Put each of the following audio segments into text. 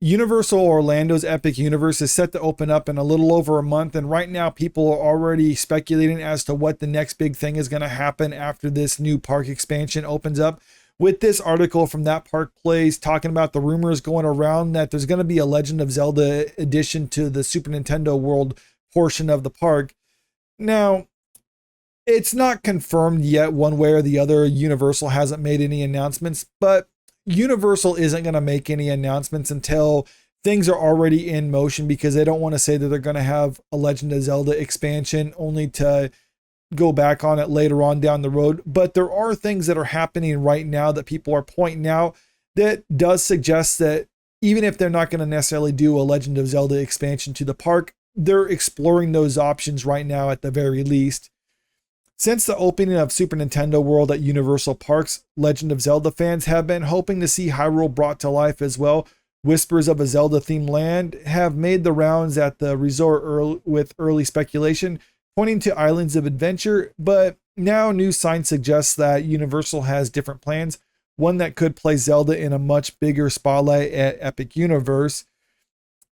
Universal Orlando's Epic Universe is set to open up in a little over a month, and right now people are already speculating as to what the next big thing is going to happen after this new park expansion opens up. With this article from That Park Plays talking about the rumors going around that there's going to be a Legend of Zelda addition to the Super Nintendo World portion of the park. Now, it's not confirmed yet one way or the other. Universal hasn't made any announcements, but Universal isn't going to make any announcements until things are already in motion, because they don't want to say that they're going to have a Legend of Zelda expansion only to go back on it later on down the road. But there are things that are happening right now that people are pointing out that does suggest that even if they're not going to necessarily do a Legend of Zelda expansion to the park, they're exploring those options right now at the very least. Since the opening of Super Nintendo World at Universal Parks, Legend of Zelda fans have been hoping to see Hyrule brought to life as well. Whispers of a Zelda-themed land have made the rounds at the resort with early speculation, pointing to islands of adventure, but now new signs suggest that Universal has different plans, one that could place Zelda in a much bigger spotlight at Epic Universe.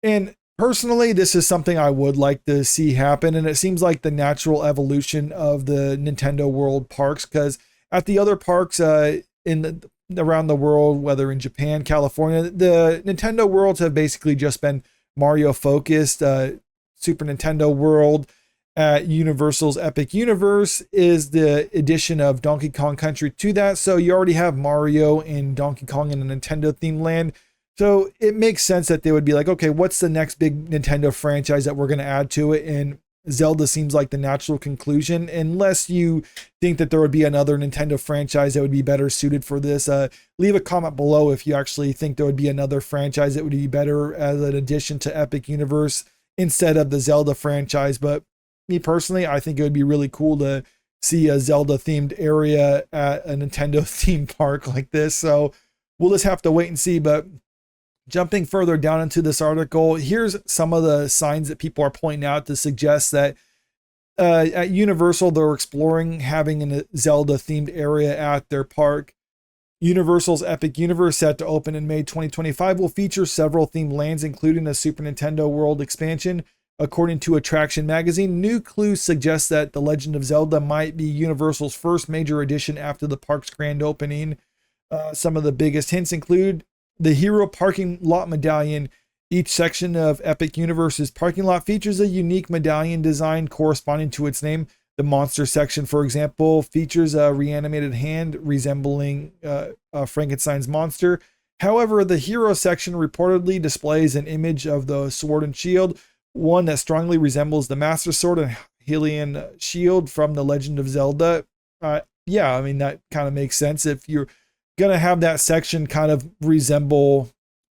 And personally, this is something I would like to see happen, and it seems like the natural evolution of the Nintendo World parks, because at the other parks around the world, whether in Japan, California, the Nintendo Worlds have basically just been Mario focused. Super Nintendo World at Universal's Epic Universe is the addition of Donkey Kong Country to that, so you already have Mario and Donkey Kong in a Nintendo themed land. So it makes sense that they would be like, okay, what's the next big Nintendo franchise that we're going to add to it? And Zelda seems like the natural conclusion, unless you think that there would be another Nintendo franchise that would be better suited for this. Leave a comment below if you actually think there would be another franchise that would be better as an addition to Epic Universe instead of the Zelda franchise. But me personally, I think it would be really cool to see a Zelda themed area at a Nintendo themed park like this. So we'll just have to wait and see. But jumping further down into this article, here's some of the signs that people are pointing out to suggest that at Universal, they're exploring having a Zelda-themed area at their park. Universal's Epic Universe, set to open in May 2025, will feature several themed lands, including a Super Nintendo World expansion. According to Attraction Magazine, new clues suggest that The Legend of Zelda might be Universal's first major addition after the park's grand opening. Some of the biggest hints include the Hero Parking Lot Medallion. Each section of Epic Universe's parking lot features a unique medallion design corresponding to its name. The Monster section, for example, features a reanimated hand resembling Frankenstein's monster. However, the Hero section reportedly displays an image of the Sword and Shield, one that strongly resembles the Master Sword and Hylian Shield from The Legend of Zelda. Yeah, I mean, that kind of makes sense. If you're gonna have that section kind of resemble,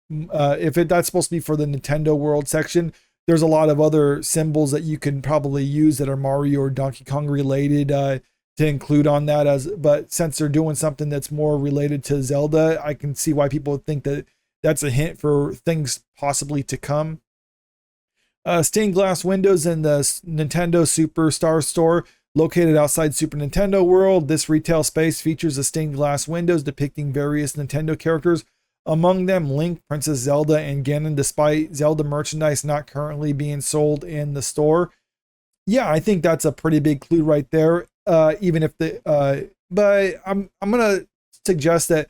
that's supposed to be for the Nintendo World section, there's a lot of other symbols that you can probably use that are Mario or Donkey Kong related to include on that. But since they're doing something that's more related to Zelda, I can see why people would think that that's a hint for things possibly to come. Stained glass windows in the Nintendo Superstar store located outside Super Nintendo World. This retail space features the stained glass windows depicting various Nintendo characters, among them Link, Princess Zelda, and Ganon, despite Zelda merchandise not currently being sold in the store. Yeah, I think that's a pretty big clue right there. Even if but I'm gonna suggest that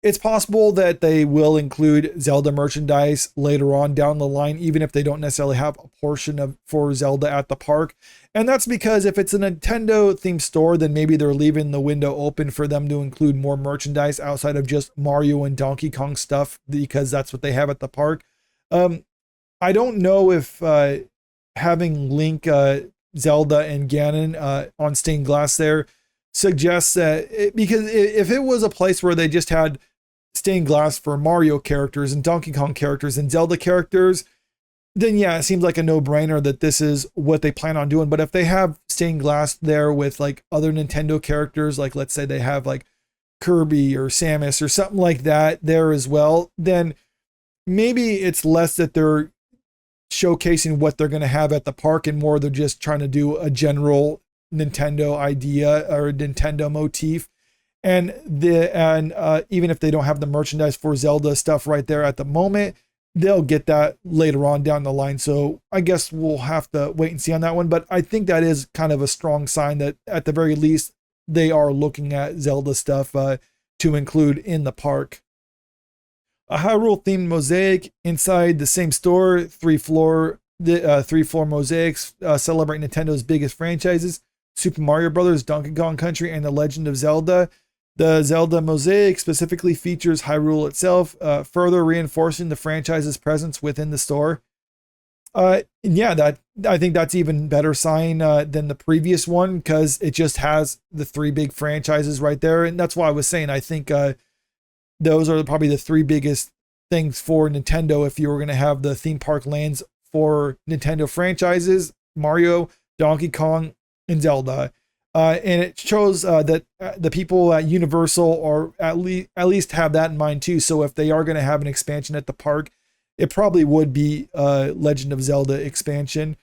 it's possible that they will include Zelda merchandise later on down the line, even if they don't necessarily have a portion for Zelda at the park. And that's because if it's a Nintendo themed store, then maybe they're leaving the window open for them to include more merchandise outside of just Mario and Donkey Kong stuff, because that's what they have at the park. I don't know if having Link, Zelda, and Ganon on stained glass there suggests that, because if it was a place where they just had stained glass for Mario characters and Donkey Kong characters and Zelda characters, then yeah, it seems like a no-brainer that this is what they plan on doing. But if they have stained glass there with like other Nintendo characters, like let's say they have like Kirby or Samus or something like that there as well, then maybe it's less that they're showcasing what they're going to have at the park and more they're just trying to do a general Nintendo idea or a Nintendo motif. And even if they don't have the merchandise for Zelda stuff right there at the moment, they'll get that later on down the line. So I guess we'll have to wait and see on that one. But I think that is kind of a strong sign that at the very least they are looking at Zelda stuff to include in the park. A Hyrule themed mosaic inside the same store, three floor mosaics celebrate Nintendo's biggest franchises: Super Mario Brothers, Donkey Kong Country, and The Legend of Zelda. The Zelda mosaic specifically features Hyrule itself, further reinforcing the franchise's presence within the store. Yeah, that I think that's even better sign than the previous one because it just has the three big franchises right there, and that's why I was saying I think those are probably the three biggest things for Nintendo if you were going to have the theme park lands for Nintendo franchises: Mario, Donkey Kong, and Zelda. And it shows that the people at Universal are at least have that in mind too. So if they are going to have an expansion at the park, it probably would be Legend of Zelda expansion.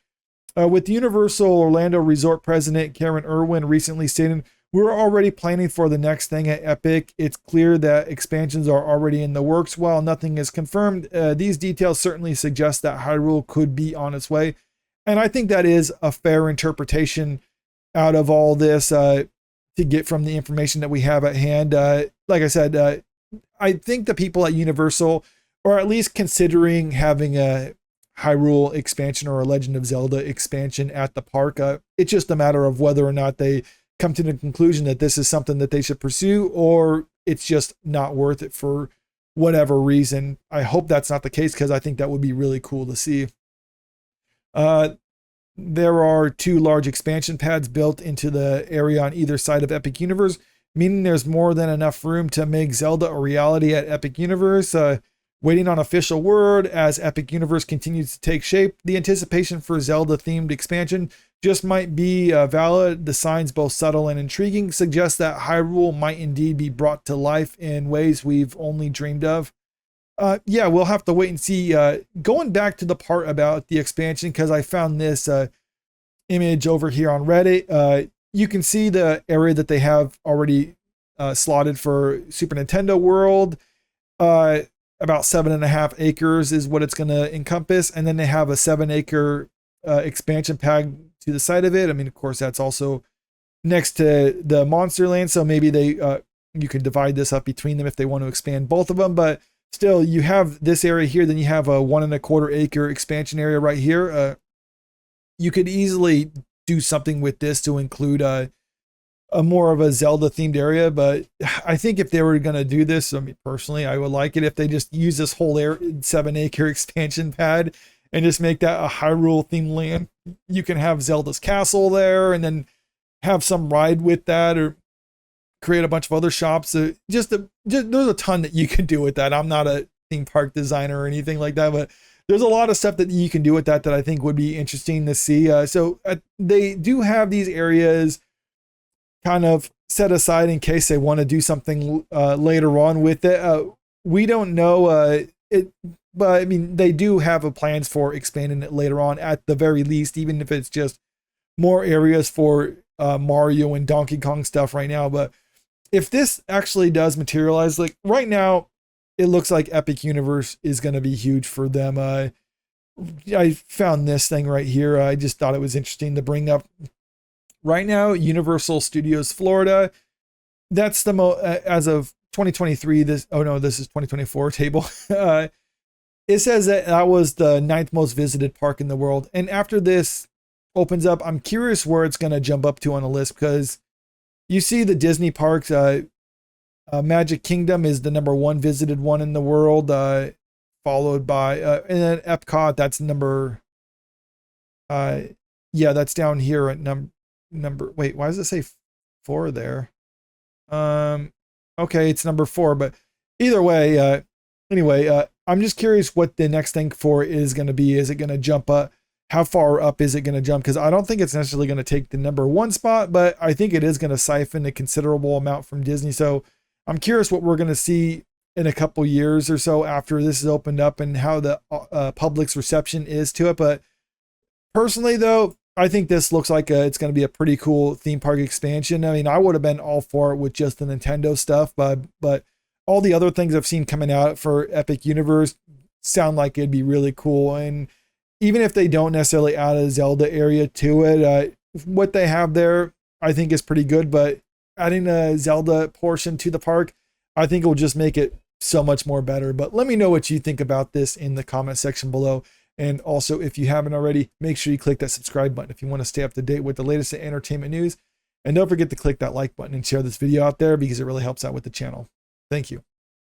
With Universal Orlando Resort President Karen Irwin recently stating, "We're already planning for the next thing at Epic. It's clear that expansions are already in the works. While nothing is confirmed, these details certainly suggest that Hyrule could be on its way." And I think that is a fair interpretation out of all this to get from the information that we have at hand. Like I said, I think the people at Universal are at least considering having a Hyrule expansion or a Legend of Zelda expansion at the park. It's just a matter of whether or not they come to the conclusion that this is something that they should pursue or it's just not worth it for whatever reason. I hope that's not the case because I think that would be really cool to see. There are 2 large expansion pads built into the area on either side of Epic Universe, meaning there's more than enough room to make Zelda a reality at Epic Universe. Waiting on official word as Epic Universe continues to take shape. The anticipation for Zelda-themed expansion just might be valid. The signs, both subtle and intriguing, suggest that Hyrule might indeed be brought to life in ways we've only dreamed of. Yeah, we'll have to wait and see. Going back to the part about the expansion, because I found this image over here on Reddit. You can see the area that they have already slotted for Super Nintendo World. About 7.5 acres is what it's going to encompass. And then they have a 7-acre expansion pad to the side of it. I mean, of course, that's also next to the Monster Land. So maybe you can divide this up between them if they want to expand both of them. But still, you have this area here, then you have a 1.25 acre expansion area right here. You could easily do something with this to include a more of a Zelda themed area, but I think if they were going to do this, I mean, personally, I would like it if they just use this whole 7-acre expansion pad and just make that a Hyrule themed land. You can have Zelda's castle there and then have some ride with that or create a bunch of other shops. Just there's a ton that you can do with that. I'm not a theme park designer or anything like that, but there's a lot of stuff that you can do with that I think would be interesting to see. So they do have these areas kind of set aside in case they want to do something later on with it. We don't know it, but I mean, they do have plans for expanding it later on at the very least, even if it's just more areas for Mario and Donkey Kong stuff right now. But if this actually does materialize, like right now, it looks like Epic Universe is going to be huge for them. I found this thing right here. I just thought it was interesting to bring up. Right now, Universal Studios Florida, that's the as of 2023. This is 2024 table. It says that was the 9th most visited park in the world. And after this opens up, I'm curious where it's going to jump up to on the list because you see the Disney parks. Magic Kingdom is the number 1 visited one in the world, followed by and then Epcot. That's number. That's down here at number. Wait, why does it say 4 there? Okay, it's number 4, but either way, anyway, I'm just curious what the next thing for it is going to be. Is it going to jump up? How far up is it going to jump? Because I don't think it's necessarily going to take the number 1 spot, but I think it is going to siphon a considerable amount from Disney. So I'm curious what we're going to see in a couple years or so after this is opened up and how the public's reception is to it. But personally, though, I think this looks like it's going to be a pretty cool theme park expansion. I mean, I would have been all for it with just the Nintendo stuff, but all the other things I've seen coming out for Epic Universe sound like it'd be really cool. And even if they don't necessarily add a Zelda area to it, what they have there, I think is pretty good. But adding a Zelda portion to the park, I think it will just make it so much more better. But let me know what you think about this in the comment section below. And also, if you haven't already, make sure you click that subscribe button if you want to stay up to date with the latest entertainment news. And don't forget to click that like button and share this video out there because it really helps out with the channel. Thank you.